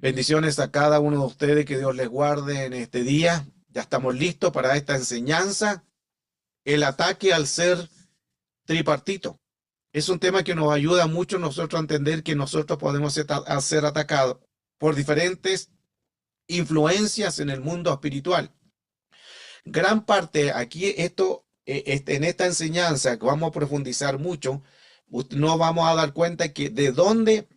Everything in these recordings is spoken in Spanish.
Bendiciones a cada uno de ustedes, que Dios les guarde en este día. Ya estamos listos para esta enseñanza. El ataque al ser tripartito. Es un tema que nos ayuda mucho a nosotros a entender que nosotros podemos ser atacados por diferentes influencias en el mundo espiritual. Gran parte aquí, en esta enseñanza que vamos a profundizar mucho, nos vamos a dar cuenta que de dónde,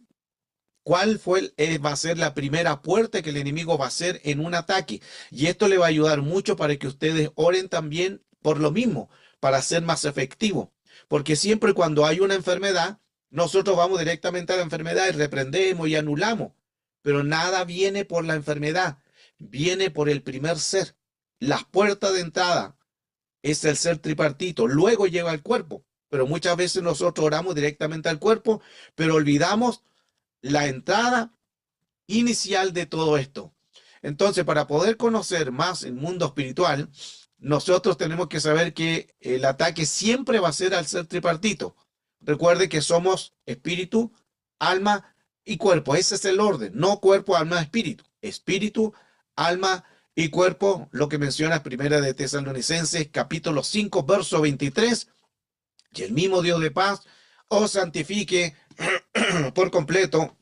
va a ser la primera puerta que el enemigo va a hacer en un ataque. Y esto le va a ayudar mucho para que ustedes oren también por lo mismo, para ser más efectivo. Porque siempre cuando hay una enfermedad, nosotros vamos directamente a la enfermedad y reprendemos y anulamos. Pero nada viene por la enfermedad, viene por el primer ser. Las puertas de entrada es el ser tripartito, luego llega al cuerpo. Pero muchas veces nosotros oramos directamente al cuerpo, pero olvidamos la entrada inicial de todo esto. Entonces, para poder conocer más el mundo espiritual, nosotros tenemos que saber que el ataque siempre va a ser al ser tripartito. Recuerde que somos espíritu, alma y cuerpo. Ese es el orden, no cuerpo, alma, espíritu. Espíritu, alma y cuerpo, lo que menciona Primera de Tesalonicenses, capítulo 5, verso 23. Y el mismo Dios de paz os santifique por completo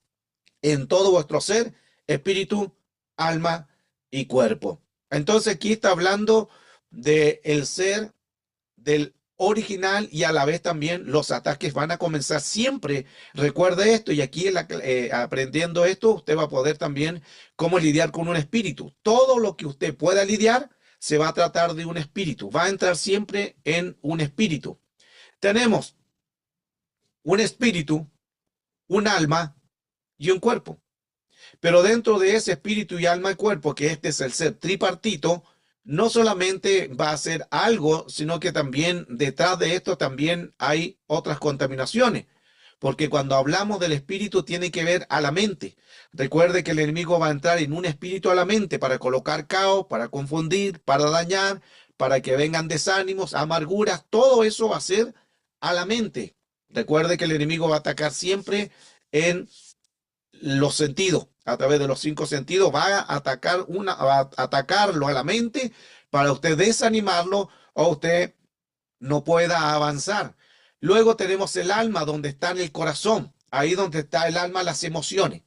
en todo vuestro ser, espíritu, alma y cuerpo. Entonces aquí está hablando de el ser del original, y a la vez también los ataques van a comenzar siempre. Recuerde esto, y aquí aprendiendo esto, usted va a poder también cómo lidiar con un espíritu. Todo lo que usted pueda lidiar se va a tratar de un espíritu, va a entrar siempre en un espíritu. Tenemos un espíritu, un alma y un cuerpo. Pero dentro de ese espíritu y alma y cuerpo, que este es el ser tripartito, no solamente va a ser algo, sino que también detrás de esto también hay otras contaminaciones. Porque cuando hablamos del espíritu tiene que ver a la mente. Recuerde que el enemigo va a entrar en un espíritu a la mente para colocar caos, para confundir, para dañar, para que vengan desánimos, amarguras. Todo eso va a ser a la mente. Recuerde que el enemigo va a atacar siempre en los sentidos, a través de los cinco sentidos, va a atacarlo a la mente para usted desanimarlo o usted no pueda avanzar. Luego tenemos el alma, donde está en el corazón, ahí donde está el alma, las emociones.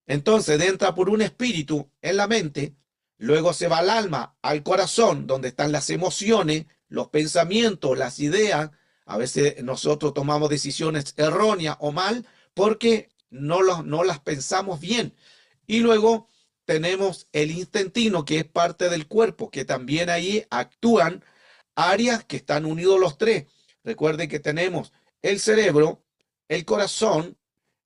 Entonces entra por un espíritu en la mente, luego se va al alma, al corazón, donde están las emociones, los pensamientos, las ideas. A veces nosotros tomamos decisiones erróneas o mal porque no las pensamos bien. Y luego tenemos el intestino, que es parte del cuerpo, que también ahí actúan áreas que están unidos los tres. Recuerden que tenemos el cerebro, el corazón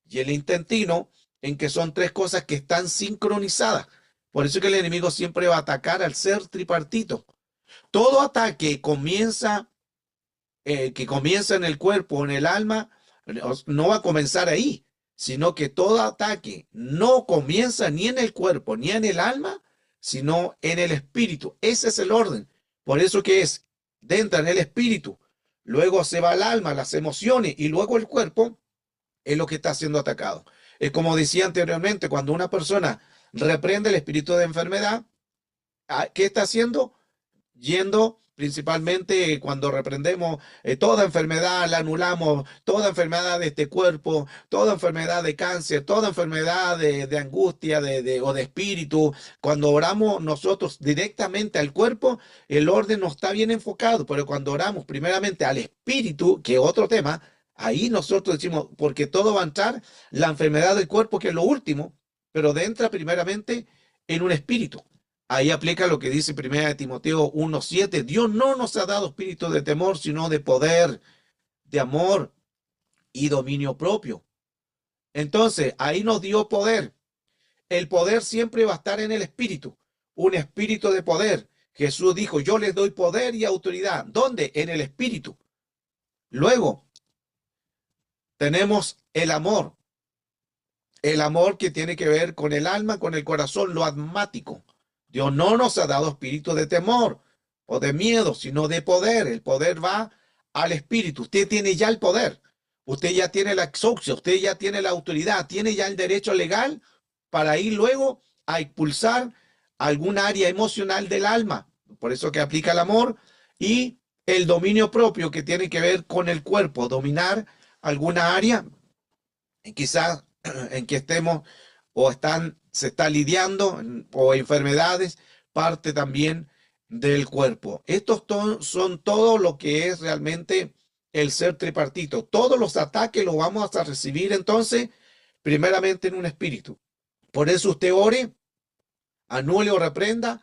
y el intestino, en que son tres cosas que están sincronizadas. Por eso que el enemigo siempre va a atacar al ser tripartito. Todo ataque que comienza en el cuerpo o en el alma, no va a comenzar ahí, sino que todo ataque no comienza ni en el cuerpo ni en el alma, sino en el espíritu. Ese es el orden. Por eso que entra en el espíritu, luego se va al alma, las emociones, y luego el cuerpo es lo que está siendo atacado. Es como decía anteriormente, cuando una persona reprende el espíritu de enfermedad, ¿qué está haciendo? Yendo principalmente cuando reprendemos toda enfermedad, la anulamos, toda enfermedad de este cuerpo, toda enfermedad de cáncer, toda enfermedad de angustia o de espíritu. Cuando oramos nosotros directamente al cuerpo, el orden no está bien enfocado, pero cuando oramos primeramente al espíritu, que es otro tema, ahí nosotros decimos, porque todo va a entrar, la enfermedad del cuerpo, que es lo último, pero entra primeramente en un espíritu. Ahí aplica lo que dice 1 Timoteo 1:7. Dios no nos ha dado espíritu de temor, sino de poder, de amor y dominio propio. Entonces, ahí nos dio poder. El poder siempre va a estar en el espíritu, un espíritu de poder. Jesús dijo, yo les doy poder y autoridad. ¿Dónde? En el espíritu. Luego, tenemos el amor que tiene que ver con el alma, con el corazón, lo almático. Dios no nos ha dado espíritu de temor o de miedo, sino de poder. El poder va al espíritu. Usted tiene ya el poder. Usted ya tiene la exousia, usted ya tiene la autoridad, tiene ya el derecho legal para ir luego a expulsar algún área emocional del alma. Por eso que aplica el amor y el dominio propio que tiene que ver con el cuerpo, dominar alguna área quizás en que estemos o se está lidiando o enfermedades, parte también del cuerpo. Son todo lo que es realmente el ser tripartito. Todos los ataques los vamos a recibir entonces primeramente en un espíritu. Por eso usted ore, anule o reprenda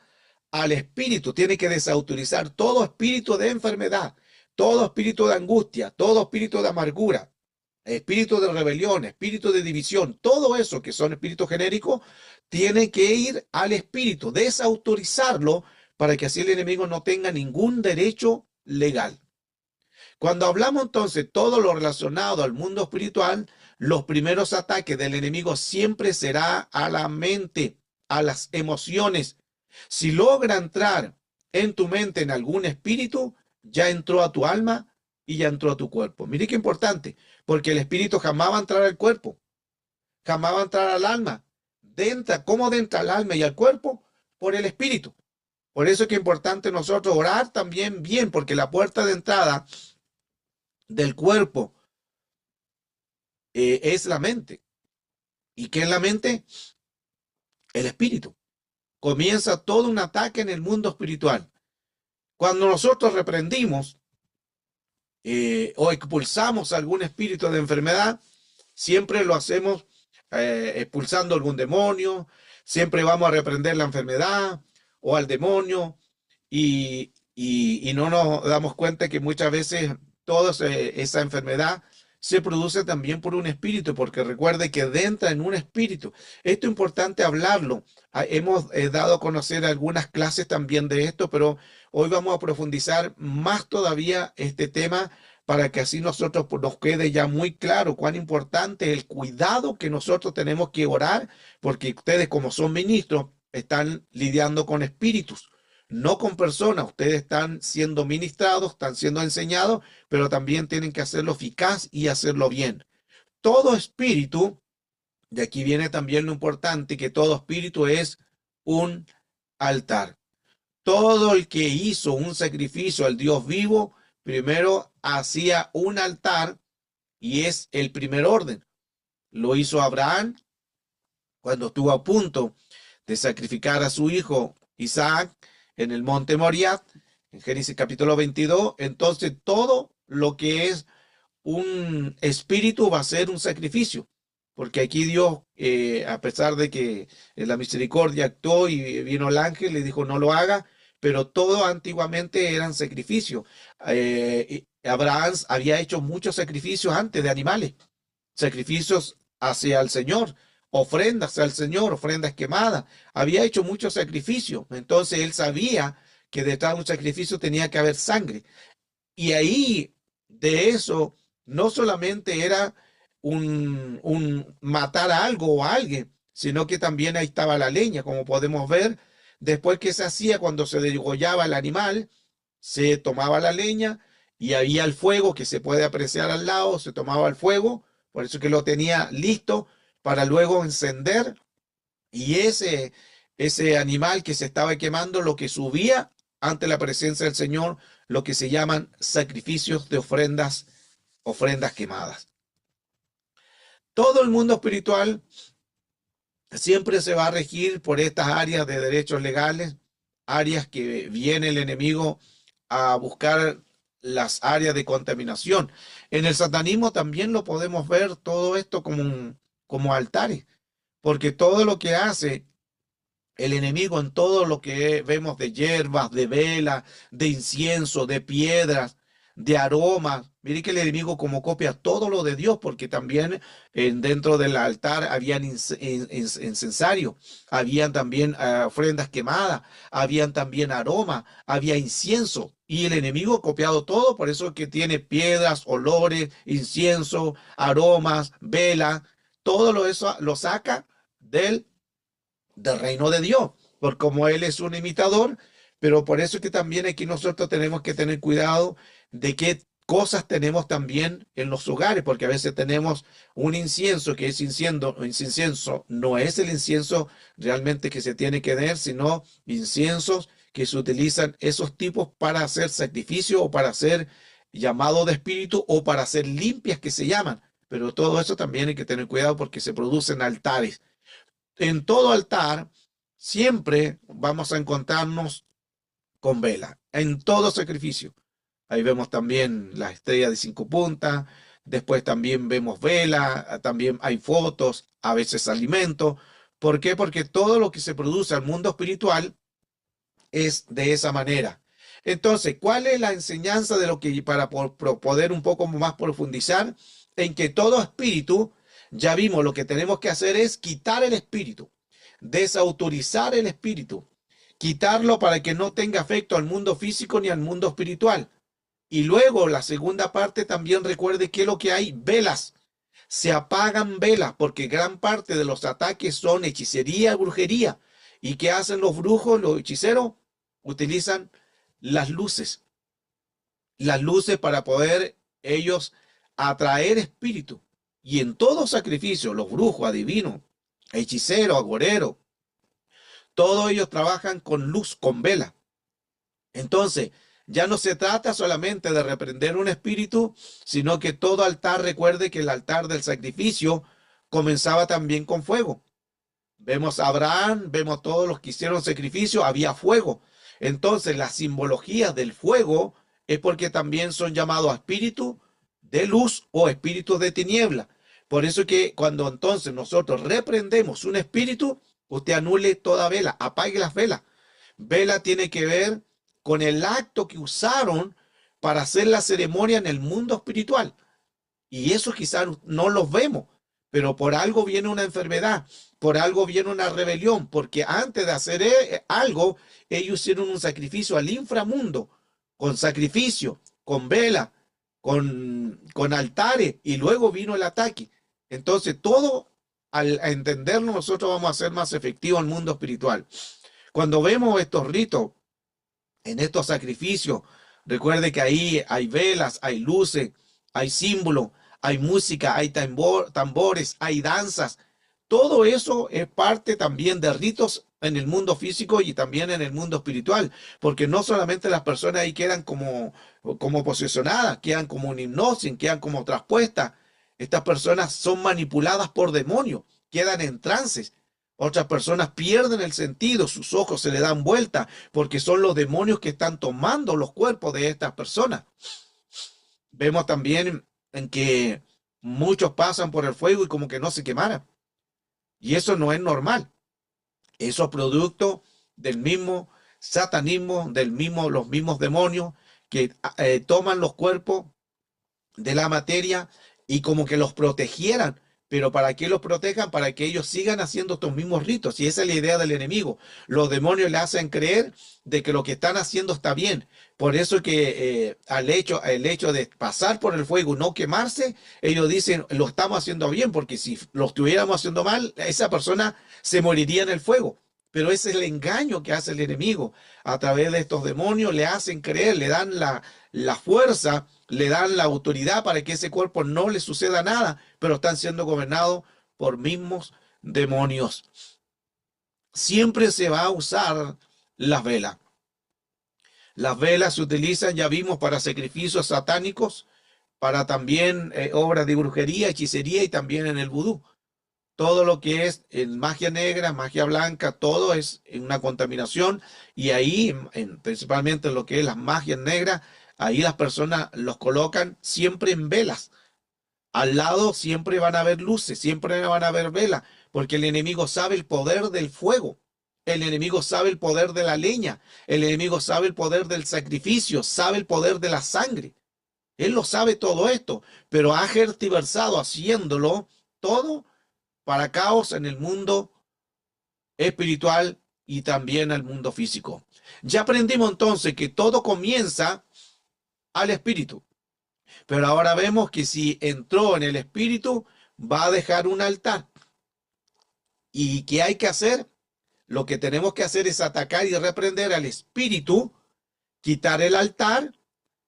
al espíritu. Tiene que desautorizar todo espíritu de enfermedad, todo espíritu de angustia, todo espíritu de amargura, espíritu de rebelión, espíritu de división, todo eso que son espíritus genéricos, tiene que ir al espíritu, desautorizarlo para que así el enemigo no tenga ningún derecho legal. Cuando hablamos entonces todo lo relacionado al mundo espiritual, los primeros ataques del enemigo siempre será a la mente, a las emociones. Si logra entrar en tu mente en algún espíritu, ya entró a tu alma y ya entró a tu cuerpo. Mire qué importante, porque el espíritu jamás va a entrar al cuerpo, jamás va a entrar al alma. ¿Cómo entra al alma y al cuerpo? Por el espíritu. Por eso es que es importante nosotros orar también bien, porque la puerta de entrada del cuerpo es la mente. ¿Y qué es la mente? El espíritu. Comienza todo un ataque en el mundo espiritual. Cuando nosotros reprendimos o expulsamos algún espíritu de enfermedad, siempre lo hacemos expulsando algún demonio, siempre vamos a reprender la enfermedad o al demonio y no nos damos cuenta que muchas veces toda esa enfermedad se produce también por un espíritu, porque recuerde que entra en un espíritu. Esto es importante hablarlo. Hemos dado a conocer algunas clases también de esto, pero hoy vamos a profundizar más todavía este tema para que así nosotros nos quede ya muy claro cuán importante es el cuidado que nosotros tenemos que orar, porque ustedes como son ministros están lidiando con espíritus, no con personas. Ustedes están siendo ministrados, están siendo enseñados, pero también tienen que hacerlo eficaz y hacerlo bien. Todo espíritu, de aquí viene también lo importante, que todo espíritu es un altar. Todo el que hizo un sacrificio al Dios vivo, primero hacía un altar y es el primer orden. Lo hizo Abraham cuando estuvo a punto de sacrificar a su hijo Isaac en el monte Moriah, en Génesis capítulo 22. Entonces todo lo que es un espíritu va a ser un sacrificio, porque aquí Dios, a pesar de que la misericordia actuó y vino el ángel, le dijo no lo haga, pero todo antiguamente eran sacrificios. Abraham había hecho muchos sacrificios antes de animales, sacrificios hacia el Señor, ofrendas al Señor, ofrendas quemadas, había hecho muchos sacrificios, entonces él sabía que detrás de un sacrificio tenía que haber sangre. Y ahí de eso no solamente era un matar a algo o a alguien, sino que también ahí estaba la leña, como podemos ver. Después que se hacía cuando se degollaba el animal, se tomaba la leña y había el fuego que se puede apreciar al lado, se tomaba el fuego, por eso que lo tenía listo para luego encender y ese animal que se estaba quemando, lo que subía ante la presencia del Señor, lo que se llaman sacrificios de ofrendas quemadas. Todo el mundo espiritual siempre se va a regir por estas áreas de derechos legales, áreas que viene el enemigo a buscar las áreas de contaminación. En el satanismo también lo podemos ver todo esto como altares, porque todo lo que hace el enemigo en todo lo que vemos de hierbas, de velas, de incienso, de piedras, de aromas. Mire que el enemigo como copia todo lo de Dios, porque también dentro del altar habían incensario, habían también ofrendas quemadas, habían también aromas, había incienso. Y el enemigo ha copiado todo, por eso es que tiene piedras, olores, incienso, aromas, velas, todo eso lo saca del reino de Dios, por como él es un imitador, pero por eso es que también aquí nosotros tenemos que tener cuidado de qué cosas tenemos también en los hogares, porque a veces tenemos un incienso que es incienso, no es el incienso realmente que se tiene que tener, sino inciensos que se utilizan esos tipos para hacer sacrificio o para hacer llamado de espíritu o para hacer limpias que se llaman. Pero todo eso también hay que tener cuidado porque se producen altares. En todo altar siempre vamos a encontrarnos con vela, en todo sacrificio. Ahí vemos también la estrella de 5 puntas, después también vemos vela, también hay fotos, a veces alimento. ¿Por qué? Porque todo lo que se produce al mundo espiritual es de esa manera. Entonces, ¿cuál es la enseñanza de lo que para poder un poco más profundizar en que todo espíritu, ya vimos, lo que tenemos que hacer es quitar el espíritu, desautorizar el espíritu, quitarlo para que no tenga efecto al mundo físico ni al mundo espiritual? Y luego la segunda parte también recuerde que lo que hay, velas. Se apagan velas porque gran parte de los ataques son hechicería y brujería. ¿Y qué hacen los brujos, los hechiceros? Utilizan las luces para poder ellos atraer espíritu. Y en todo sacrificio, los brujos, adivinos, hechiceros, agoreros, todos ellos trabajan con luz, con vela. Entonces, ya no se trata solamente de reprender un espíritu, sino que todo altar, recuerde que el altar del sacrificio comenzaba también con fuego. Vemos a Abraham, vemos todos los que hicieron sacrificio, había fuego. Entonces, la simbología del fuego es porque también son llamados espíritus de luz o espíritus de tiniebla. Por eso que cuando entonces nosotros reprendemos un espíritu, usted anule toda vela, apague las velas. Vela tiene que ver con el acto que usaron para hacer la ceremonia en el mundo espiritual. Y eso quizás no los vemos, pero por algo viene una enfermedad, por algo viene una rebelión, porque antes de hacer algo, ellos hicieron un sacrificio al inframundo, con sacrificio, con vela, con altares, y luego vino el ataque. Entonces, todo al entenderlo, nosotros vamos a ser más efectivos en el mundo espiritual. Cuando vemos estos ritos, en estos sacrificios, recuerde que ahí hay velas, hay luces, hay símbolos, hay música, hay tambores, hay danzas. Todo eso es parte también de ritos en el mundo físico y también en el mundo espiritual, porque no solamente las personas ahí quedan como posesionadas, quedan como en hipnosis, quedan como traspuestas. Estas personas son manipuladas por demonios, quedan en trances. Otras personas pierden el sentido, sus ojos se le dan vuelta, porque son los demonios que están tomando los cuerpos de estas personas. Vemos también en que muchos pasan por el fuego y como que no se quemaran. Y eso no es normal. Eso es producto del mismo satanismo, los mismos demonios que toman los cuerpos de la materia y como que los protegieran. Pero ¿para qué los protejan? Para que ellos sigan haciendo estos mismos ritos. Y esa es la idea del enemigo. Los demonios le hacen creer de que lo que están haciendo está bien. Por eso que el hecho de pasar por el fuego y no quemarse, ellos dicen, lo estamos haciendo bien, porque si lo estuviéramos haciendo mal, esa persona se moriría en el fuego. Pero ese es el engaño que hace el enemigo. A través de estos demonios le hacen creer, le dan la fuerza, le dan la autoridad para que ese cuerpo no le suceda nada, pero están siendo gobernados por mismos demonios. Siempre se va a usar las velas. Las velas se utilizan, ya vimos, para sacrificios satánicos, para también obras de brujería, hechicería y también en el vudú. Todo lo que es en magia negra, magia blanca, todo es una contaminación y ahí, principalmente en lo que es las magias negras, ahí las personas los colocan siempre en velas. Al lado siempre van a haber luces, siempre van a haber velas, porque el enemigo sabe el poder del fuego. El enemigo sabe el poder de la leña. El enemigo sabe el poder del sacrificio, sabe el poder de la sangre. Él lo sabe todo esto, pero ha tergiversado haciéndolo todo para caos en el mundo espiritual y también el mundo físico. Ya aprendimos entonces que todo comienza al espíritu, pero ahora vemos que si entró en el espíritu, va a dejar un altar. ¿Y qué hay que hacer? Lo que tenemos que hacer es atacar y reprender al espíritu, quitar el altar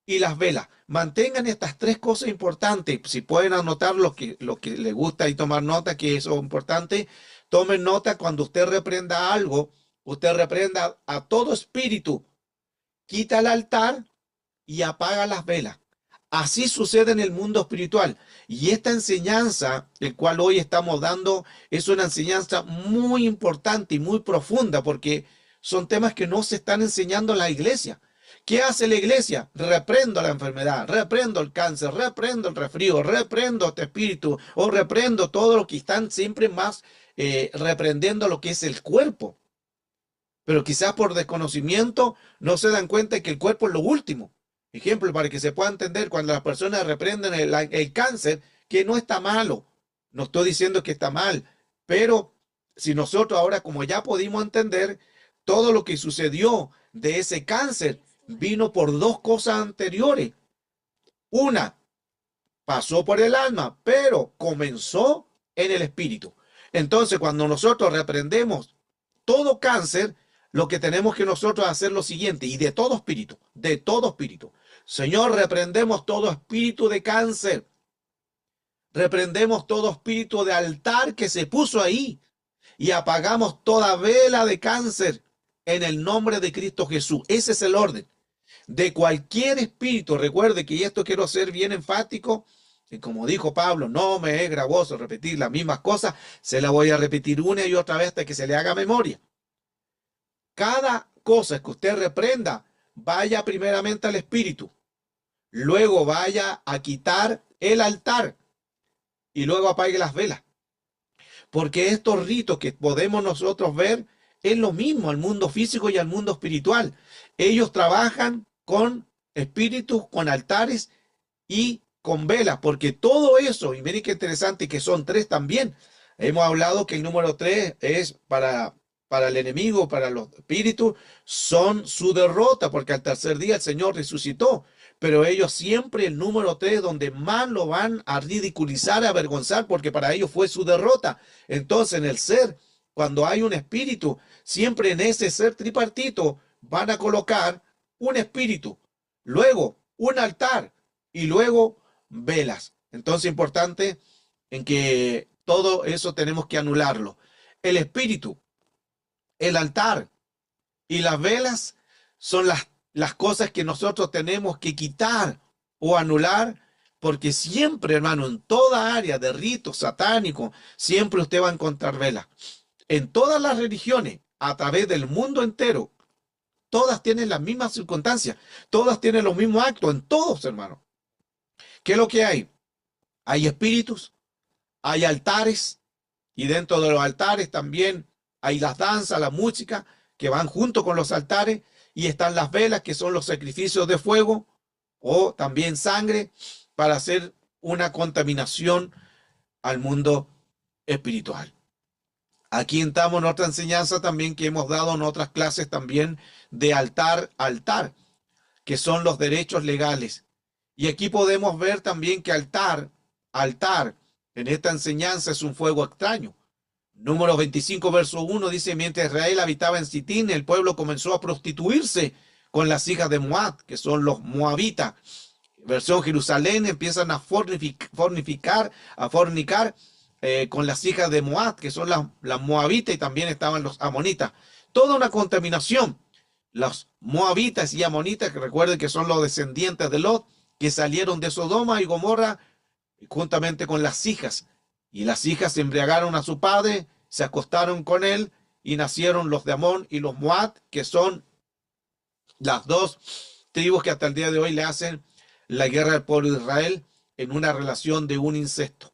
y las velas. mantengan estas tres cosas importantes. Si pueden anotar lo que les gusta y tomar nota, que eso es importante, tomen nota cuando usted reprenda algo, usted reprenda a todo espíritu, quita el altar y apaga las velas. Así sucede en el mundo espiritual. Y esta enseñanza, el cual hoy estamos dando, es una enseñanza muy importante y muy profunda, porque son temas que no se están enseñando en la iglesia. ¿Qué hace la iglesia? Reprendo la enfermedad, reprendo el cáncer, reprendo el resfrío, reprendo este espíritu, o reprendo todo lo que están siempre más reprendiendo lo que es el cuerpo. Pero quizás por desconocimiento no se dan cuenta que el cuerpo es lo último. Ejemplo, para que se pueda entender, cuando las personas reprenden el cáncer, que no está malo. No estoy diciendo que está mal, pero si nosotros ahora, como ya pudimos entender, todo lo que sucedió de ese cáncer vino por dos cosas anteriores. Una, pasó por el alma, pero comenzó en el espíritu. Entonces, cuando nosotros reprendemos todo cáncer, lo que tenemos que nosotros hacer lo siguiente, y de todo espíritu, Señor, reprendemos todo espíritu de cáncer, reprendemos todo espíritu de altar que se puso ahí, y apagamos toda vela de cáncer en el nombre de Cristo Jesús. Ese es el orden. De cualquier espíritu, recuerde que, y esto quiero ser bien enfático, y como dijo Pablo, no me es gravoso repetir las mismas cosas, se la voy a repetir una y otra vez hasta que se le haga memoria. Cada cosa que usted reprenda, vaya primeramente al espíritu, luego vaya a quitar el altar y luego apague las velas. Porque estos ritos que podemos nosotros ver es lo mismo al mundo físico y al mundo espiritual. Ellos trabajan con espíritus, con altares y con velas, porque todo eso, y miren qué interesante que son tres también. Hemos hablado que el número 3 es para el enemigo, para los espíritus, son su derrota, porque al tercer día el Señor resucitó. Pero ellos siempre el número 3, donde más lo van a ridiculizar, a avergonzar, porque para ellos fue su derrota. Entonces, en el ser, cuando hay un espíritu, siempre en ese ser tripartito van a colocar un espíritu, luego un altar y luego velas. Entonces, importante en que todo eso tenemos que anularlo. El espíritu, el altar y las velas son las cosas que nosotros tenemos que quitar o anular, porque siempre, hermano, en toda área de rito satánico, siempre usted va a encontrar velas. En todas las religiones, a través del mundo entero, todas tienen las mismas circunstancias, todas tienen los mismos actos, en todos, hermano. ¿Qué es lo que hay? Hay espíritus, hay altares, y dentro de los altares también hay las danzas, la música, que van junto con los altares, y están las velas, que son los sacrificios de fuego, o también sangre, para hacer una contaminación al mundo espiritual. Aquí estamos en otra enseñanza también que hemos dado en otras clases también de altar a altar, que son los derechos legales. Y aquí podemos ver también que altar, en esta enseñanza es un fuego extraño. Números 25, verso 1 dice, mientras Israel habitaba en Sitín, el pueblo comenzó a prostituirse con las hijas de Moab, que son los moabitas. Versión Jerusalén, empiezan a fornicar con las hijas de Moab, que son las moabitas, y también estaban los amonitas. Toda una contaminación. Los moabitas y amonitas, que recuerden que son los descendientes de Lot, que salieron de Sodoma y Gomorra juntamente con las hijas. Y las hijas se embriagaron a su padre, se acostaron con él, y nacieron los de Amón y los Moab, que son las dos tribus que hasta el día de hoy le hacen la guerra al pueblo de Israel en una relación de un incesto.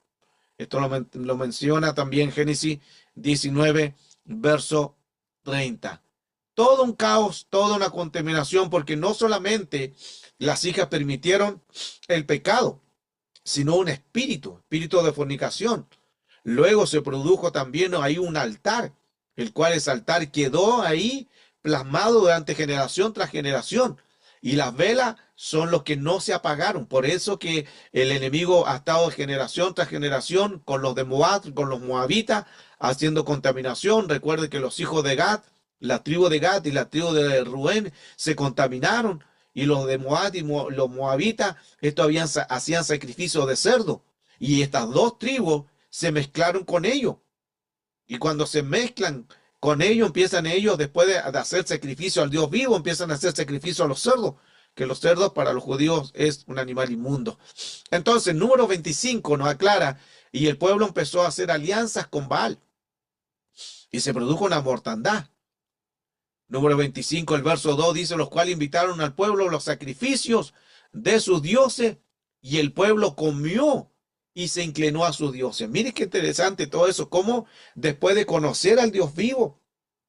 Esto lo menciona también Génesis 19, verso 30. Todo un caos, toda una contaminación, porque no solamente las hijas permitieron el pecado, sino un espíritu de fornicación. Luego se produjo también ahí un altar, el cual ese altar quedó ahí plasmado durante generación tras generación. Y las velas son los que no se apagaron. Por eso que el enemigo ha estado generación tras generación con los de Moab, con los moabitas, haciendo contaminación. Recuerden que los hijos de Gad, la tribu de Gad y la tribu de Rubén, se contaminaron. y los de Moab y los moabitas, hacían sacrificios de cerdo. Y estas dos tribus se mezclaron con ellos. Y cuando se mezclan con ellos, empiezan ellos, después de hacer sacrificio al Dios vivo, empiezan a hacer sacrificio a los cerdos, que los cerdos para los judíos es un animal inmundo. Entonces, número 25 nos aclara, y el pueblo empezó a hacer alianzas con Baal, y se produjo una mortandad. Número 25, el verso 2 dice, los cuales invitaron al pueblo los sacrificios de sus dioses, y el pueblo comió y se inclinó a sus dioses. Mire qué interesante todo eso, cómo después de conocer al Dios vivo,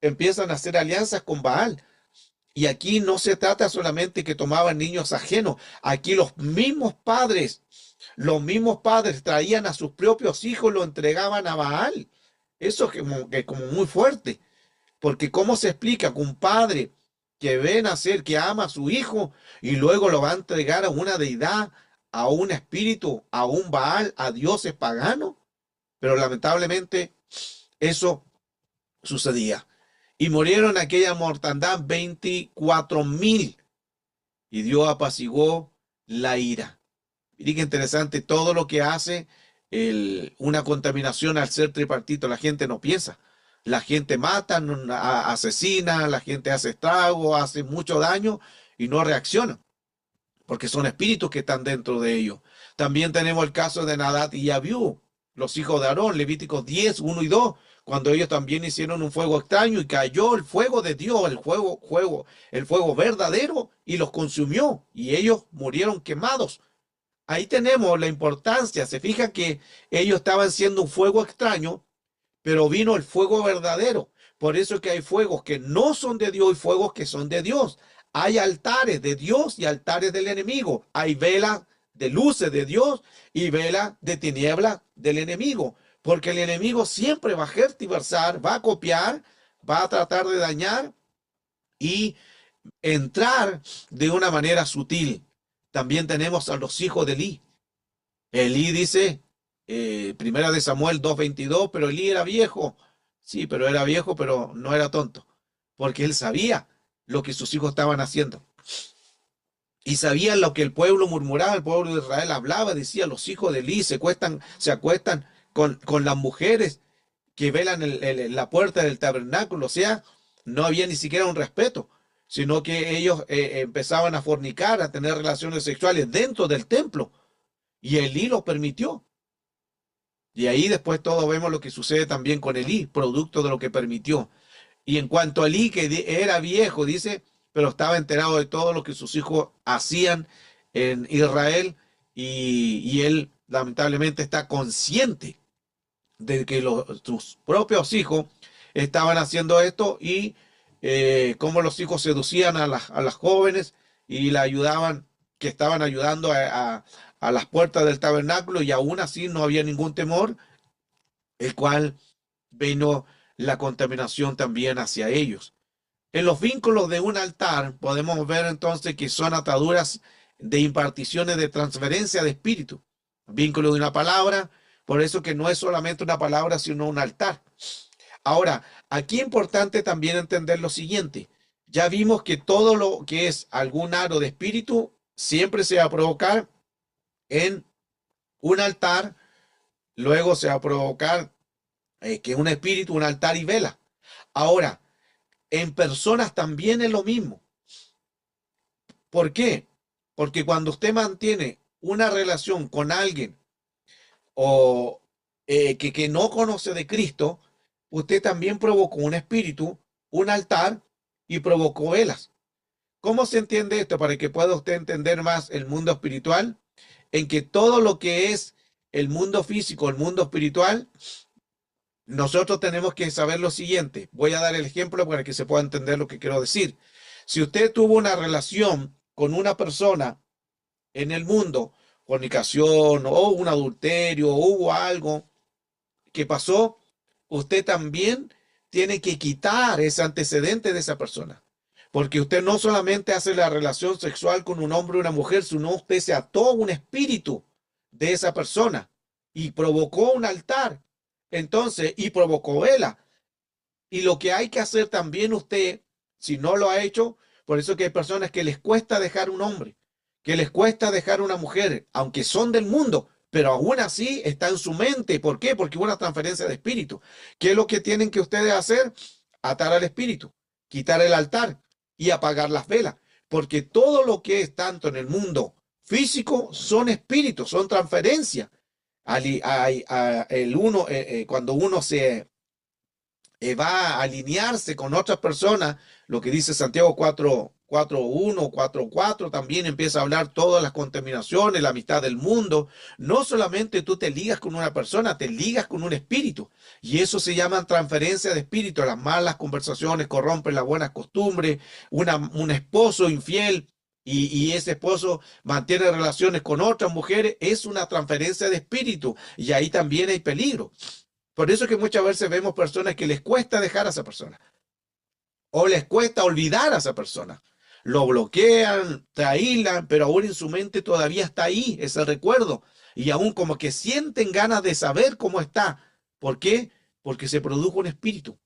empiezan a hacer alianzas con Baal. Y aquí no se trata solamente que tomaban niños ajenos, aquí los mismos padres traían a sus propios hijos, lo entregaban a Baal. Eso que como muy fuerte. Porque ¿cómo se explica que un padre que ve nacer, que ama a su hijo y luego lo va a entregar a una deidad, a un espíritu, a un Baal, a dioses paganos? Pero lamentablemente eso sucedía. Y murieron en aquella mortandad 24,000 y Dios apaciguó la ira. Miren qué interesante todo lo que hace una contaminación al ser tripartito. La gente no piensa. La gente mata, asesina, la gente hace estrago, hace mucho daño y no reacciona, porque son espíritus que están dentro de ellos. También tenemos el caso de Nadab y Abiú, los hijos de Aarón, Levíticos 10, 1 y 2, cuando ellos también hicieron un fuego extraño y cayó el fuego de Dios, el fuego verdadero, y los consumió, y ellos murieron quemados. Ahí tenemos la importancia. Se fija que ellos estaban siendo un fuego extraño, pero vino el fuego verdadero. Por eso es que hay fuegos que no son de Dios y fuegos que son de Dios. Hay altares de Dios y altares del enemigo. Hay velas de luces de Dios y velas de tinieblas del enemigo. Porque el enemigo siempre va a tergiversar, va a copiar, va a tratar de dañar y entrar de una manera sutil. También tenemos a los hijos de Elí. Elí dice, primera de Samuel 2:22, pero Elí era viejo. Sí, pero era viejo, pero no era tonto, porque él sabía lo que sus hijos estaban haciendo. Y sabía lo que el pueblo murmuraba, el pueblo de Israel hablaba, decía, los hijos de Elí se acuestan con las mujeres que velan la puerta del tabernáculo. O sea, no había ni siquiera un respeto, sino que ellos empezaban a fornicar, a tener relaciones sexuales dentro del templo. Y Elí lo permitió. Y ahí después todos vemos lo que sucede también con Elí, producto de lo que permitió. Y en cuanto a Elí, que era viejo, dice, pero estaba enterado de todo lo que sus hijos hacían en Israel, y él lamentablemente está consciente de que sus propios hijos estaban haciendo esto, y cómo los hijos seducían a las jóvenes y la ayudaban, que estaban ayudando a las puertas del tabernáculo, y aún así no había ningún temor, el cual vino la contaminación también hacia ellos. En los vínculos de un altar podemos ver entonces que son ataduras de imparticiones de transferencia de espíritu, vínculo de una palabra, por eso que no es solamente una palabra, sino un altar. Ahora, aquí es importante también entender lo siguiente. Ya vimos que todo lo que es algún aro de espíritu siempre se va a provocar en un altar, luego se va a provocar que un espíritu, un altar y vela. Ahora, en personas también es lo mismo. ¿Por qué? Porque cuando usted mantiene una relación con alguien o que no conoce de Cristo, usted también provocó un espíritu, un altar y provocó velas. ¿Cómo se entiende esto para que pueda usted entender más el mundo espiritual? En que todo lo que es el mundo físico, el mundo espiritual, nosotros tenemos que saber lo siguiente. Voy a dar el ejemplo para que se pueda entender lo que quiero decir. Si usted tuvo una relación con una persona en el mundo, fornicación o un adulterio, o hubo algo que pasó, usted también tiene que quitar ese antecedente de esa persona. Porque usted no solamente hace la relación sexual con un hombre o una mujer, sino usted se ató a un espíritu de esa persona y provocó un altar. Entonces, y provocó vela. Y lo que hay que hacer también usted, si no lo ha hecho, Por eso que hay personas que les cuesta dejar un hombre, que les cuesta dejar una mujer, aunque son del mundo, pero aún así está en su mente. ¿Por qué? Porque hubo una transferencia de espíritu. ¿Qué es lo que tienen que ustedes hacer? Atar al espíritu, quitar el altar y apagar las velas. Porque todo lo que es tanto en el mundo físico son espíritus, son transferencias. Cuando uno se va a alinearse con otras personas, lo que dice Santiago 4:1, 4:4, también empieza a hablar todas las contaminaciones, la amistad del mundo. No solamente tú te ligas con una persona, te ligas con un espíritu. Y eso se llama transferencia de espíritu. Las malas conversaciones corrompen las buenas costumbres. Un esposo infiel y ese esposo mantiene relaciones con otras mujeres, es una transferencia de espíritu. Y ahí también hay peligro. Por eso es que muchas veces vemos personas que les cuesta dejar a esa persona o les cuesta olvidar a esa persona. Lo bloquean, te aíslan, pero aún en su mente todavía está ahí ese recuerdo. Y aún como que sienten ganas de saber cómo está. ¿Por qué? Porque se produjo un espíritu,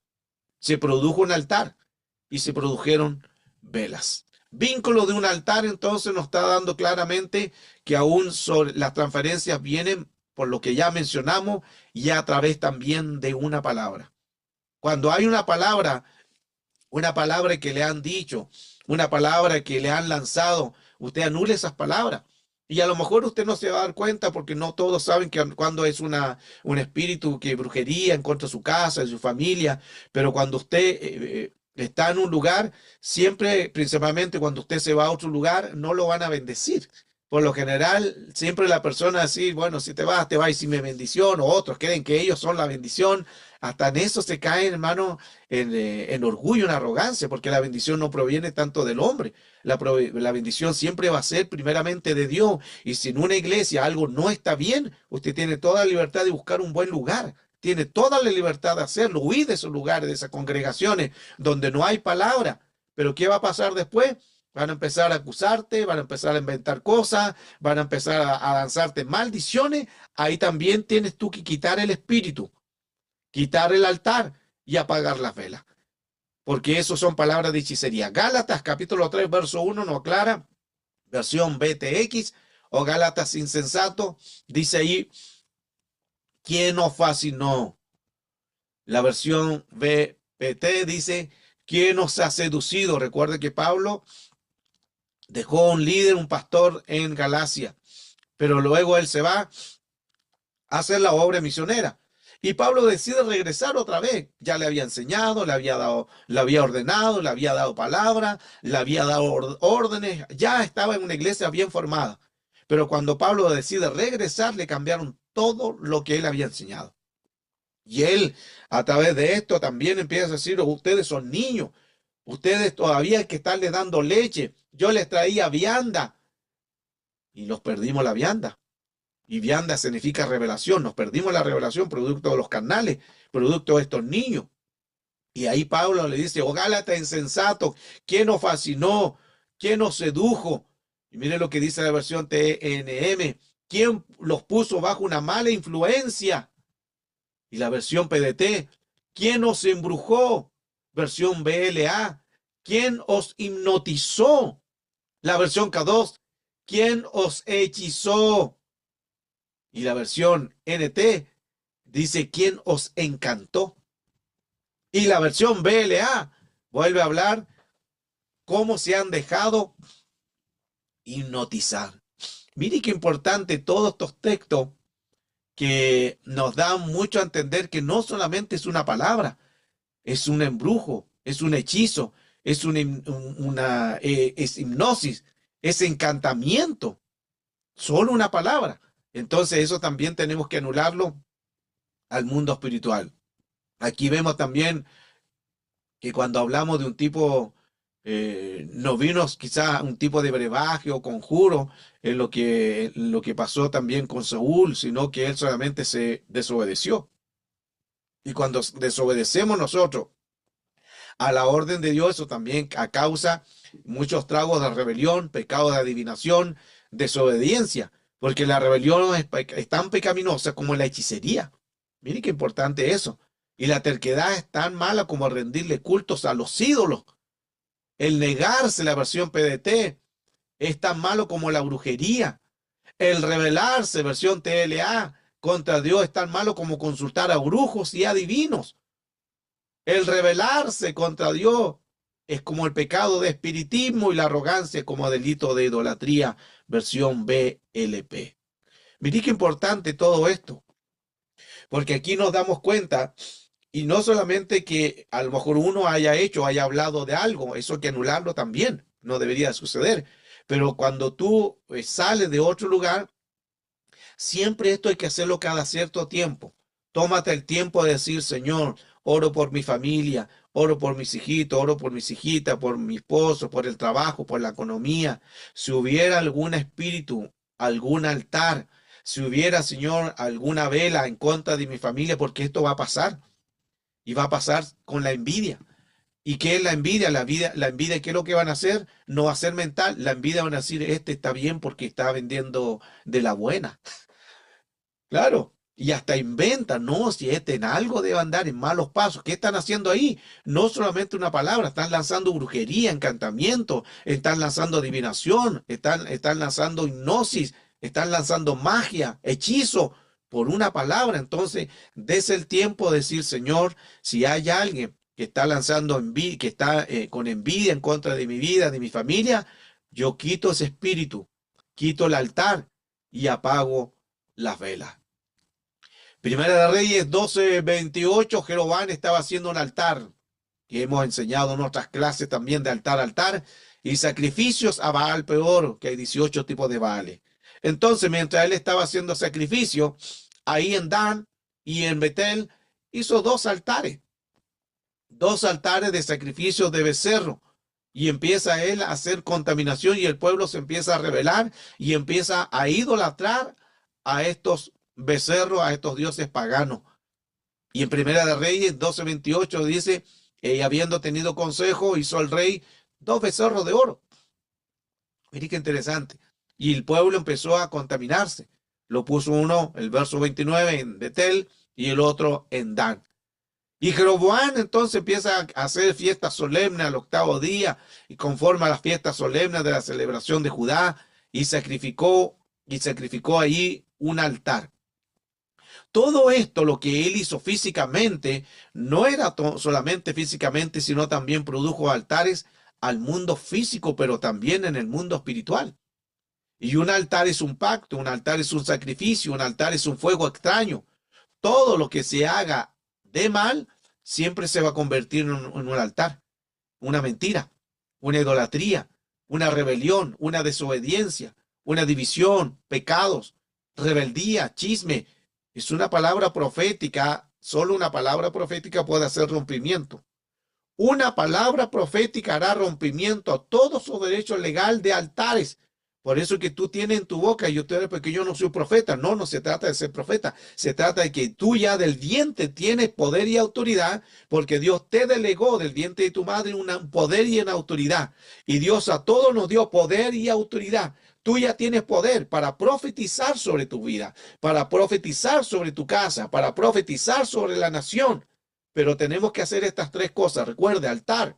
se produjo un altar y se produjeron velas. Vínculo de un altar entonces nos está dando claramente que aún las transferencias vienen por lo que ya mencionamos y a través también de una palabra. Cuando hay una palabra que le han dicho, una palabra que le han lanzado, usted anule esas palabras. Y a lo mejor usted no se va a dar cuenta porque no todos saben que cuando es un espíritu que brujería en contra de su casa, de su familia, pero cuando usted está en un lugar, siempre, principalmente cuando usted se va a otro lugar, no lo van a bendecir. Por lo general, siempre la persona así, bueno, si te vas y si me bendición, o otros creen que ellos son la bendición. Hasta en eso se caen, hermano, en orgullo, en arrogancia, porque la bendición no proviene tanto del hombre. La bendición siempre va a ser primeramente de Dios. Y si en una iglesia algo no está bien, usted tiene toda la libertad de buscar un buen lugar. Tiene toda la libertad de hacerlo, huir de esos lugares, de esas congregaciones donde no hay palabra. Pero ¿qué va a pasar después? Van a empezar a acusarte, van a empezar a inventar cosas, van a empezar a lanzarte maldiciones. Ahí también tienes tú que quitar el espíritu, quitar el altar y apagar las velas. Porque eso son palabras de hechicería. Gálatas capítulo 3, verso 1 nos aclara, versión BTX o Gálatas insensato, dice ahí, ¿quién os fascinó? La versión BPT dice, ¿quién os ha seducido? Recuerde que Pablo dejó un líder, un pastor en Galacia, pero luego él se va a hacer la obra misionera. Y Pablo decide regresar otra vez. Ya le había enseñado, le había ordenado, le había dado palabra, le había dado órdenes, ya estaba en una iglesia bien formada. Pero cuando Pablo decide regresar, le cambiaron todo lo que él había enseñado. Y él, a través de esto, también empieza a decir, ustedes son niños, ustedes todavía hay que estarles dando leche. Yo les traía vianda y los perdimos la vianda. Y vianda significa revelación. Nos perdimos la revelación producto de los carnales, producto de estos niños. Y ahí Pablo le dice, oh Gálatas insensato, ¿quién nos fascinó? ¿Quién nos sedujo? Y mire lo que dice la versión TNM. ¿Quién los puso bajo una mala influencia? Y la versión PDT. ¿Quién os embrujó? Versión BLA. ¿Quién os hipnotizó? La versión K2. ¿Quién os hechizó? Y la versión NT dice, ¿quién os encantó? Y la versión BLA vuelve a hablar cómo se han dejado hipnotizar. Mire qué importante todos estos textos que nos dan mucho a entender que no solamente es una palabra, es un embrujo, es un hechizo, es es hipnosis, es encantamiento, solo una palabra. Entonces eso también tenemos que anularlo al mundo espiritual. Aquí vemos también que cuando hablamos de un tipo, no vino quizás un tipo de brebaje o conjuro en lo que pasó también con Saúl, sino que él solamente se desobedeció. Y cuando desobedecemos nosotros a la orden de Dios, eso también a causa muchos tragos de rebelión, pecado de adivinación, desobediencia, porque la rebelión es tan pecaminosa como la hechicería. Mire qué importante eso. Y la terquedad es tan mala como rendirle cultos a los ídolos. El negarse, la versión PDT, es tan malo como la brujería. El rebelarse, versión TLA, contra Dios es tan malo como consultar a brujos y adivinos. El rebelarse contra Dios es como el pecado de espiritismo y la arrogancia como delito de idolatría, versión BLP. Miren qué importante todo esto, porque aquí nos damos cuenta, y no solamente que a lo mejor uno haya hecho, haya hablado de algo, eso hay que anularlo también, no debería suceder. Pero cuando tú sales de otro lugar, siempre esto hay que hacerlo cada cierto tiempo. Tómate el tiempo de decir, Señor, oro por mi familia, oro por mis hijitos, oro por mis hijitas, por mi esposo, por el trabajo, por la economía. Si hubiera algún espíritu, algún altar, si hubiera, Señor, alguna vela en contra de mi familia, porque esto va a pasar. Y va a pasar con la envidia. ¿Y qué es la envidia? La envidia, ¿qué es lo que van a hacer? No va a ser mental. La envidia van a decir, este está bien porque está vendiendo de la buena. Claro, y hasta inventan, no, si este en algo debe andar en malos pasos. ¿Qué están haciendo ahí? No solamente una palabra, están lanzando brujería, encantamiento, están lanzando adivinación, están lanzando hipnosis, están lanzando magia, hechizo por una palabra. Entonces, des el tiempo de decir, Señor, si hay alguien que está lanzando envidia, que está con envidia en contra de mi vida, de mi familia, yo quito ese espíritu, quito el altar y apago las velas. Primera de Reyes 12:28, Jeroboam estaba haciendo un altar, que hemos enseñado en otras clases también de altar a altar, y sacrificios a Baal peor, que hay 18 tipos de Baales. Entonces, mientras él estaba haciendo sacrificio, ahí en Dan y en Betel, hizo dos altares de sacrificios de becerro. Y empieza él a hacer contaminación y el pueblo se empieza a rebelar y empieza a idolatrar a estos becerros, a estos dioses paganos. Y en Primera de Reyes 12:28 dice, habiendo tenido consejo, hizo el rey dos becerros de oro. Miren qué interesante. Y el pueblo empezó a contaminarse. Lo puso uno, el verso 29, en Betel y el otro en Dan. Y Jeroboam entonces empieza a hacer fiesta solemne al octavo día y conforme a las fiestas solemnes de la celebración de Judá y sacrificó allí un altar. Todo esto, lo que él hizo físicamente, no era solamente físicamente, sino también produjo altares al mundo físico, pero también en el mundo espiritual. Y un altar es un pacto, un altar es un sacrificio, un altar es un fuego extraño. Todo lo que se haga de mal siempre se va a convertir en un altar, una mentira, una idolatría, una rebelión, una desobediencia, una división, pecados, rebeldía, chisme. Es una palabra profética, solo una palabra profética puede hacer rompimiento. Una palabra profética hará rompimiento a todo su derecho legal de altares. Por eso que tú tienes en tu boca, y usted, porque yo no soy profeta. No, no se trata de ser profeta. Se trata de que tú ya del vientre tienes poder y autoridad, porque Dios te delegó del vientre de tu madre un poder y una autoridad. Y Dios a todos nos dio poder y autoridad. Tú ya tienes poder para profetizar sobre tu vida, para profetizar sobre tu casa, para profetizar sobre la nación. Pero tenemos que hacer estas tres cosas. Recuerde, altar,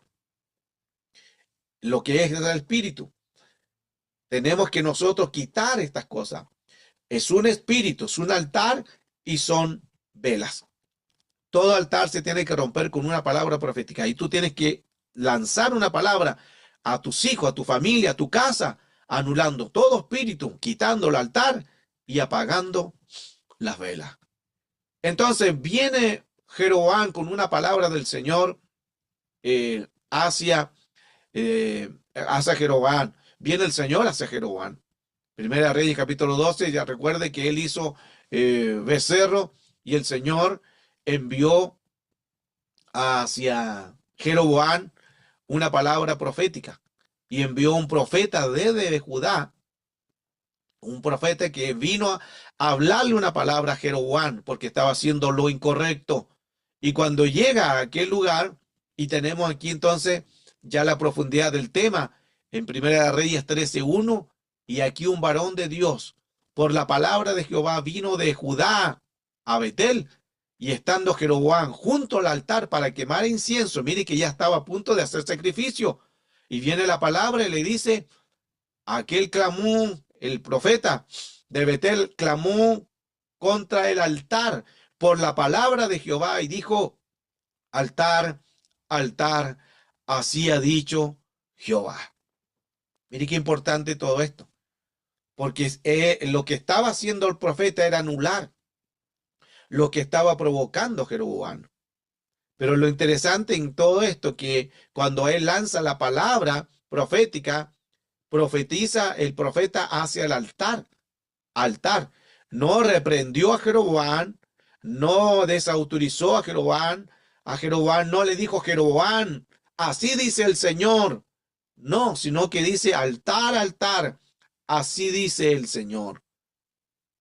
lo que es el espíritu. Tenemos que nosotros quitar estas cosas. Es un espíritu, es un altar y son velas. Todo altar se tiene que romper con una palabra profética. Y tú tienes que lanzar una palabra a tus hijos, a tu familia, a tu casa, anulando todo espíritu, quitando el altar y apagando las velas. Entonces viene Jeroboam con una palabra del Señor hacia Jeroboam. Viene el Señor hacia Jeroboam. Primera Reyes capítulo 12, ya recuerde que él hizo becerro y el Señor envió hacia Jeroboam una palabra profética y envió un profeta desde Judá, un profeta que vino a hablarle una palabra a Jeroboam porque estaba haciendo lo incorrecto. Y cuando llega a aquel lugar, y tenemos aquí entonces ya la profundidad del tema, en Primera Reyes 13:1, y aquí un varón de Dios, por la palabra de Jehová, vino de Judá a Betel, y estando Jeroboam junto al altar para quemar incienso, mire que ya estaba a punto de hacer sacrificio, Y viene la palabra y le dice, aquel clamó, el profeta de Betel clamó contra el altar por la palabra de Jehová y dijo, altar, altar, así ha dicho Jehová. Mire qué importante todo esto, porque lo que estaba haciendo el profeta era anular lo que estaba provocando Jeroboam. Pero lo interesante en todo esto, que cuando él lanza la palabra profética, profetiza el profeta hacia el altar. No reprendió a Jeroboam, no desautorizó a Jeroboam no le dijo Jeroboam, así dice el Señor. No, sino que dice altar, altar, así dice el Señor.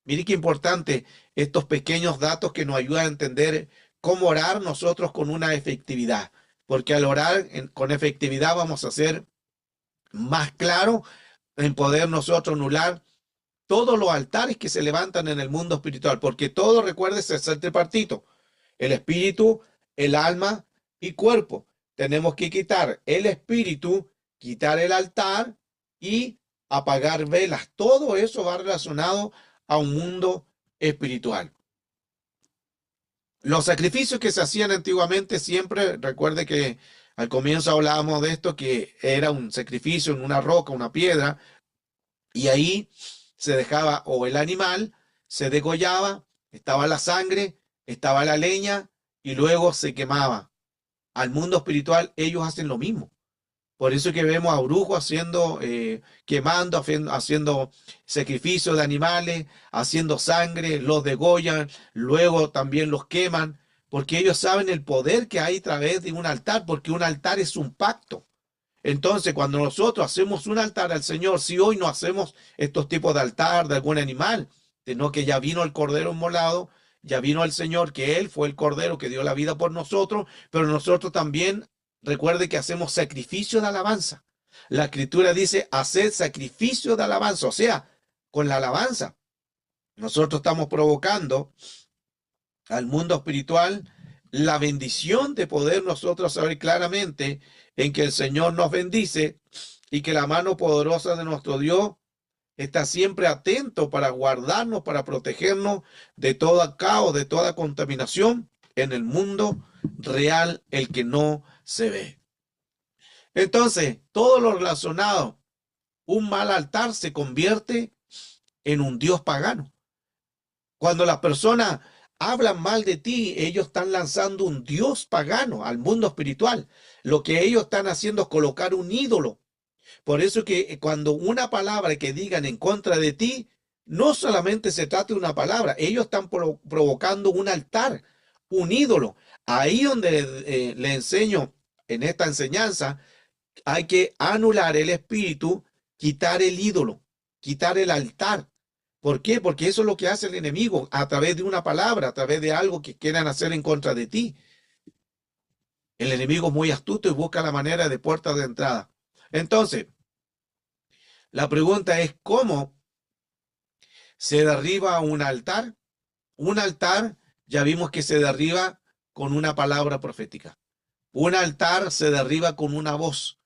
Mire qué importante estos pequeños datos que nos ayudan a entender cómo orar nosotros con una efectividad, porque al orar con efectividad vamos a ser más claros en poder nosotros anular todos los altares que se levantan en el mundo espiritual, porque todo, recuerde, es el tripartito, el espíritu, el alma y cuerpo. Tenemos que quitar el espíritu, quitar el altar y apagar velas. Todo eso va relacionado a un mundo espiritual. Los sacrificios que se hacían antiguamente siempre, recuerde que al comienzo hablábamos de esto, que era un sacrificio en una roca, una piedra, y ahí se dejaba o el animal, se degollaba, estaba la sangre, estaba la leña y luego se quemaba. Al mundo espiritual ellos hacen lo mismo. Por eso que vemos a brujos haciendo, quemando, haciendo sacrificios de animales, haciendo sangre, los degollan, luego también los queman, porque ellos saben el poder que hay a través de un altar, porque un altar es un pacto. Entonces, cuando nosotros hacemos un altar al Señor, si hoy no hacemos estos tipos de altar de algún animal, sino que ya vino el Cordero inmolado, ya vino el Señor, que Él fue el Cordero que dio la vida por nosotros, pero nosotros también, recuerde que hacemos sacrificio de alabanza. La Escritura dice, hacer sacrificio de alabanza, o sea, con la alabanza. Nosotros estamos provocando al mundo espiritual la bendición de poder nosotros saber claramente en que el Señor nos bendice y que la mano poderosa de nuestro Dios está siempre atento para guardarnos, para protegernos de todo caos, de toda contaminación en el mundo real, el que no se ve. Entonces, todo lo relacionado, un mal altar se convierte en un dios pagano. Cuando las personas hablan mal de ti, ellos están lanzando un dios pagano al mundo espiritual. Lo que ellos están haciendo es colocar un ídolo. Por eso que cuando una palabra que digan en contra de ti, no solamente se trata de una palabra, ellos están provocando un altar, un ídolo. Ahí donde le enseño en esta enseñanza, hay que anular el espíritu, quitar el ídolo, quitar el altar. ¿Por qué? Porque eso es lo que hace el enemigo a través de una palabra, a través de algo que quieran hacer en contra de ti. El enemigo es muy astuto y busca la manera de puertas de entrada. Entonces, la pregunta es, ¿cómo se derriba un altar? Un altar, ya vimos que se derriba con una palabra profética. Un altar se derriba con una voz.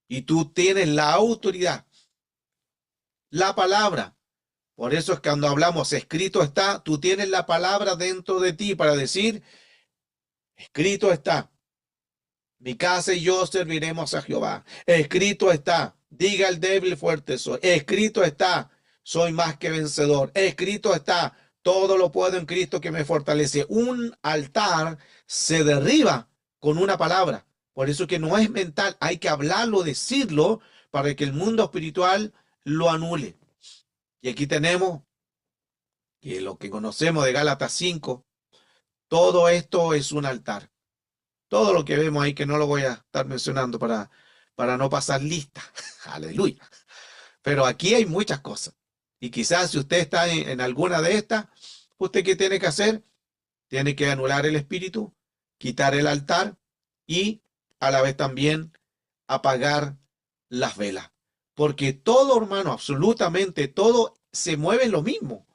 Y tú tienes la autoridad, la palabra. Por eso es que cuando hablamos, escrito está, tú tienes la palabra dentro de ti para decir, escrito está, mi casa y yo serviremos a Jehová. Escrito está, diga el débil fuerte soy. Escrito está, soy más que vencedor. Escrito está, todo lo puedo en Cristo que me fortalece. Un altar se derriba con una palabra. Por eso que no es mental, hay que hablarlo, decirlo, para que el mundo espiritual lo anule. Y aquí tenemos que lo que conocemos de Gálatas 5, todo esto es un altar. Todo lo que vemos ahí, que no lo voy a estar mencionando para no pasar lista. Aleluya. Pero aquí hay muchas cosas. Y quizás si usted está en alguna de estas, ¿usted qué tiene que hacer? Tiene que anular el espíritu, quitar el altar y a la vez también apagar las velas. Porque todo, hermano, absolutamente todo se mueve en lo mismo.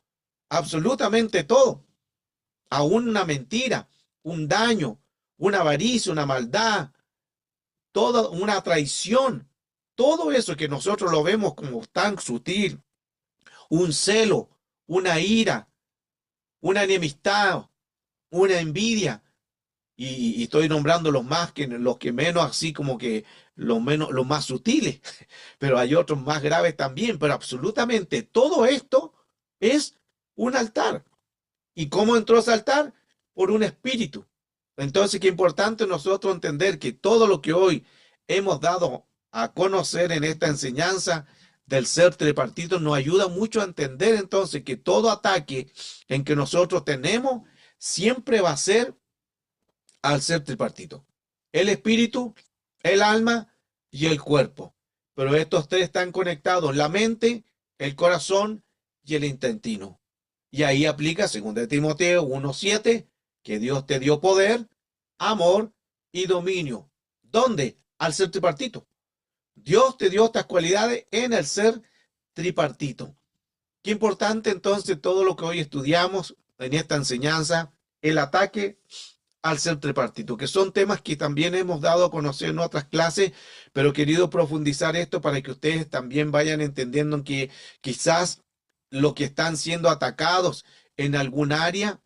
Absolutamente todo. Aún una mentira, un daño, una avaricia, una maldad, toda una traición. todo eso que nosotros lo vemos como tan sutil, un celo, una ira, una enemistad, una envidia, y estoy nombrando los que menos, así como que los más sutiles, pero hay otros más graves también, pero absolutamente todo esto es un altar. ¿Y cómo entró ese altar? Por un espíritu. Entonces, qué importante nosotros entender que todo lo que hoy hemos dado a conocer en esta enseñanza del ser tripartito nos ayuda mucho a entender entonces que todo ataque en que nosotros tenemos siempre va a ser al ser tripartito. El espíritu, el alma y el cuerpo. Pero estos tres están conectados, la mente, el corazón y el intestino. Y ahí aplica 2 Timoteo 1:7, que Dios te dio poder, amor y dominio. ¿Dónde? Al ser tripartito. Dios te dio estas cualidades en el ser tripartito. Qué importante entonces todo lo que hoy estudiamos en esta enseñanza, el ataque al ser tripartito, que son temas que también hemos dado a conocer en otras clases, pero he querido profundizar esto para que ustedes también vayan entendiendo que quizás lo que están siendo atacados en algún área,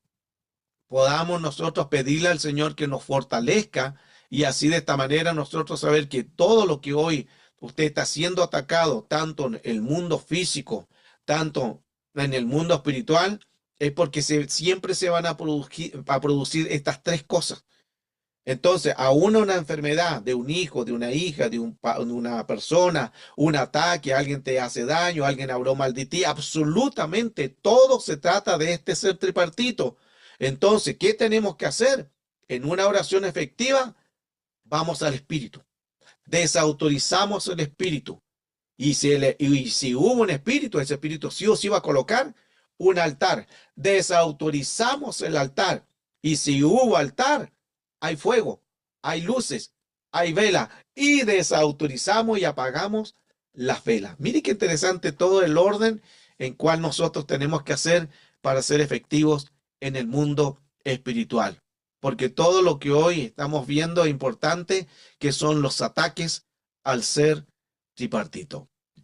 podamos nosotros pedirle al Señor que nos fortalezca y así de esta manera nosotros saber que todo lo que hoy usted está siendo atacado, tanto en el mundo físico, tanto en el mundo espiritual, es porque siempre se van a producir estas tres cosas. Entonces, aún una enfermedad de un hijo, de una hija, de una persona, un ataque, alguien te hace daño, alguien habló mal de ti, absolutamente todo se trata de este ser tripartito. Entonces, ¿qué tenemos que hacer? En una oración efectiva, vamos al espíritu. Desautorizamos el espíritu. Y si hubo un espíritu, ese espíritu sí o sí va a colocar un altar. Desautorizamos el altar. Y si hubo altar, hay fuego, hay luces, hay vela. Y desautorizamos y apagamos las velas. Mire qué interesante todo el orden en cual nosotros tenemos que hacer para ser efectivos en el mundo espiritual. Porque todo lo que hoy estamos viendo es importante, que son los ataques al ser tripartito.